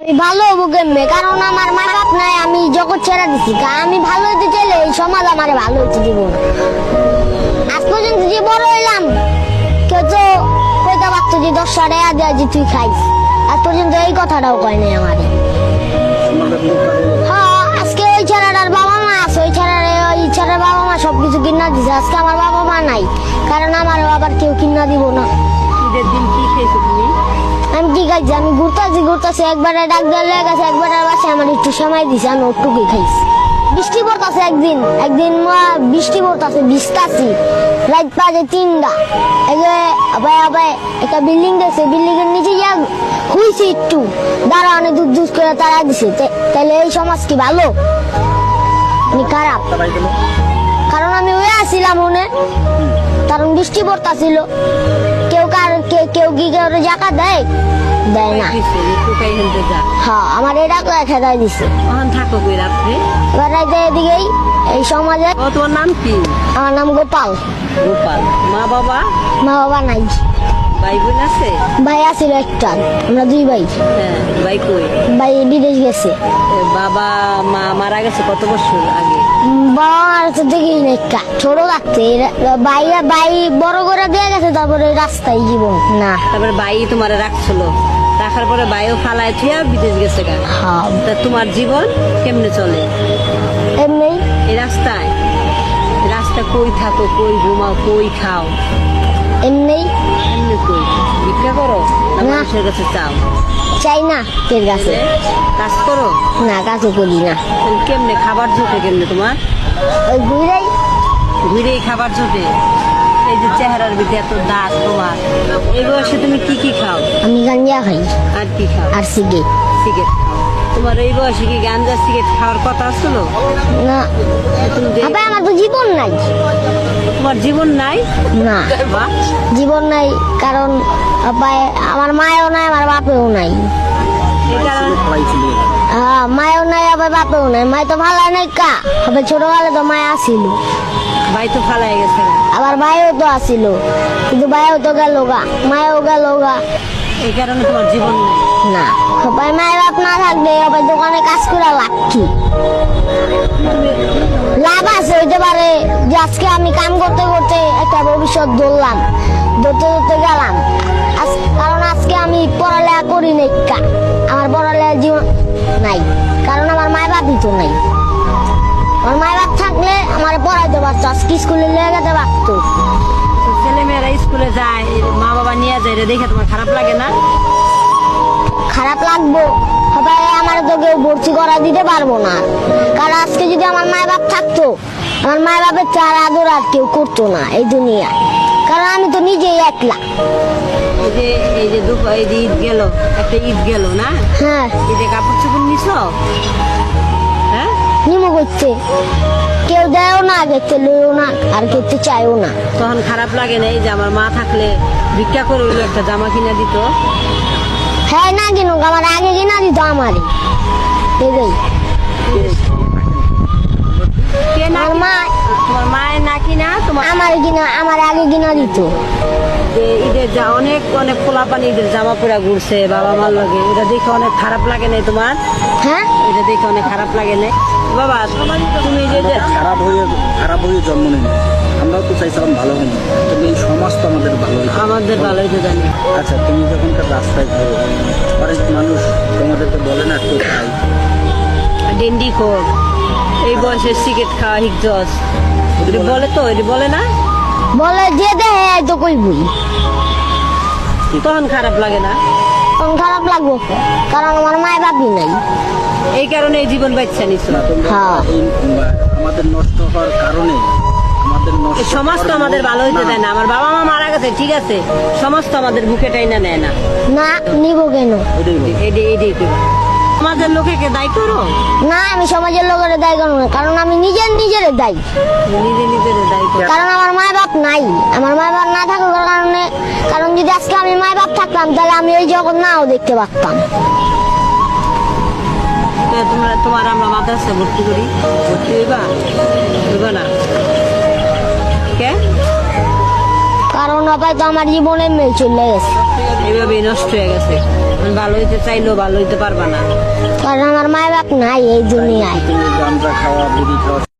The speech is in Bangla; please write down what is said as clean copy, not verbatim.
ভালো হবো কেমনে? কারণ আমার মা বাপ নাই, আমি জগৎ ছেড়ে দিছি। আমি ভালো হইতে চাইলে এই সমাজ আমার ভালো হইতে দিব না। আজ পর্যন্ত যে বড় হইলাম, কেউ তো কইতে পারতো যে 10 টাকা দেয়া যে তুই খাইস। আজ পর্যন্ত এই কথাটাও কয় নাই আমারে। হ্যাঁ, আজকে ওই ছেলেটার বাবা মা আছে, ওই ছেলের বাবা মা সবকিছু কিনা দিছে। আজকে আমার বাবা মা নাই, কারণ আমার আবার কেউ কিনা দিব না। ঈদের দিন কি খেয়েছো তুমি? আমি কি খাইছি? আমি ঘুরতেছি একবারে ডাক দেওয়ার লেগে গেছে, একবারে বাসে আমার একটু সময় দিছে, আমি ওটুকুই খাইছি। বৃষ্টি পড়তেছে একদিন বৃষ্টি পড়তেছে, ভিজতাছি রাত বাজে 3টা। একটা বিল্ডিং দেখছে, বিল্ডিং এর নিচে গিয়া হুইছে একটু দাঁড়া, অনেক দুধ করে তারা দিছে। তাহলে এই সমাজ কি ভালো? খারাপ। কারণ আমি ওই আসছিলাম মনে, কারণ বৃষ্টি পড়তাছিল। কেউ কি জায়গা দেয় না। হ্যাঁ, আমার এটা খেদাই দিছে। থাকো কই রাত্রে? এবার রাইতে এদিকেই এই সমাজে। তোমার নাম কি? আমার নাম গোপাল। গোপাল। মা বাবা নাই। ভাই বোন আছে? ভাই আছিল একটা, আমরা 2 ভাই। হ্যাঁ, ভাই কই? ভাই বিদেশ গেছে। বাবা মা মারা গেছে কত বছর আগে? বাবা মার তো দেখি না, একটা ছোট থাকতে ভাই বড় করে দিয়ে গেছে, তারপরে রাস্তায় জীবন না। তারপরে ভাই তোমার রাখছিল, রাখার পরে ভাইও ফালায় থিয়া বিদেশ গেছে গা। হ্যাঁ। তা তোমার জীবন কেমনে চলে? এমনি এই রাস্তায় কই থাকো, কই ঘুমাও, কই খাও? এমনি এমনি কই ভিক্ষা করো না না। মানুষের কাছে চাও? চাই না কের কাছে। কাজ করো না, কাজও করি না। তাহলে কেমনে খাবার জোটে? কেমনে তোমার ওই ঘুরেই খাবার জোটে? এই যে চেহারার ভিতরে এত দাঁত তোমার, এই বয়সে তুমি কি খাও? আমি গাঞ্জা খাই আর কি খাও? আর সিগারেট খাও। তোমার এই বয়সে কি গাঞ্জা সিগারেট খাওয়ার কথা আসলো না? তুমি আমার তো জীবন নাই। তোমার জীবন নাই? না, বাহ। জীবন নাই, কারণ আমার মায়েও নাই, আমার বাপেও নাই। এই কারণে হ্যাঁ, মায়েও নাই, আবার বাপেও নাই। মায় তো ভালো নাই কা হবে, ছোটবেলা তো মায় আসিল, ভাই তো ফালাই গেছে। আবার ভাইও তো আসিল, কিন্তু ভাইও তো গেল গা, মায়েও গেল গা। এই কারণে তোমার জীবন নেই? না, সবাই মায়ের বাপ না থাকবে সবাই দোকানে কাজ করে লাভ কি? লাভ আছে হইতে পারে যে আজকে আমি কাম করতে করতে একটা ভবিষ্যৎ ধরলাম, ধরতে গেলাম। কারণ আজকে আমি পড়ালেখা করি নাই, আমার পড়ালেখার জীবন নাই, কারণ আমার মায়ের বাপই তো নাই। আমার মায়ের বাপ থাকলে আমার পড়াইতে পারতো, আজকে স্কুলে নিয়ে যেতে পারতো। ছেলে মেয়েরা স্কুলে যায়, মা বাবা নিয়ে যায়, দেখে তোমার খারাপ লাগে না? খারাপ লাগবো, সবাই আমার তো কেউ ভর্তি করা দিতে পারবো না। কারণ আজকে যদি আমার মায়ের বাপ থাকতো, আমার মায়ের বাপের চার আদর আর কেউ করতো না এই দুনিয়ায়, কারণ আমি তো নিজেই একলা। এই যে ঈদ গেল, একটা ঈদ গেল না? হ্যাঁ। ঈদে কাপড় চোপড় নিছো? হ্যাঁ, নিমো করতে কেউ দেয়ও না, খেতে লইও না, আর খেতে চাইও না। তখন খারাপ লাগে না? এই যে আমার মা থাকলে ভিক্ষা করে হইলো একটা জামা কিনা দিত। হ্যাঁ, না কিনুক, আমার আগে কিনা দিত আমারই। আমার মা তোমার মায়ের না কিনা তোমার আমার আগে কিনা দিত। ঈদের অনেক পোলাপানি ঈদের জামা পরা ঘুরছে বাবা মার লাগে, এটা দেখে অনেক খারাপ লাগে না তোমার? হ্যাঁ, এটা দেখে অনেক খারাপ লাগে না? বাবা তুমি যে খারাপ হয়ে জন্ম নেই, আমরাও তো চাইছিলাম ভালো হই, তবে এই সমাজ তো আমাদের ভালো হইতে জানি। আচ্ছা, তুমি যখনকার রাস্তায় ঘুরো, অনেক মানুষ তোমাদেরকে বলে না কেউ খাই ডেন্ডি খোর, এই বয়সে সিগারেট খাওয়া হিকজস, বলে তো? এটি বলে না? বলে যে দেয় তো কইবই। তখন খারাপ লাগে না? তখন খারাপ লাগবো, কারণ আমার মায়ের বাপই নাই। এই কারণে এই জীবন বাচ্চা নিচ্ছ। হ্যাঁ, আমাদের নষ্ট হওয়ার কারণে সমাজ তো আমাদের ভালো হইতে দেয় না। আমার বাবা মা মারা গেছে, ঠিক আছে, সমাজ তো আমাদের বুকে টাইনা নেয় না। না নিব কেন? সমাজের লোকে দায়ী করো না, আমি সমাজের লোকের দায়ী করবো না, কারণ আমি নিজের দায়ী। নিজের দায়ী করো। কারণ আমার মায়ের বাপ নাই, আমার মায়ের বাপ না থাকার কারণে, কারণ যদি আজকে আমি মায়ের বাপ থাকতাম, তাহলে আমি ওই জগৎ নাও দেখতে পারতাম। তোমার আমরা মাদ্রাসা ভর্তি করি, ভর্তি হইবা না? কে? কারণ অপায় তো আমার জীবনের মেয়ে চলে গেছে, এইভাবেই নষ্ট হয়ে গেছে। ভালো হইতে চাইলেও ভালো হইতে পারবা না। কারণ আমার মায় বাপ নাই এই দুনিয়ায়। তুমি গাঁজা খাওয়া বিড়ি খাওয়া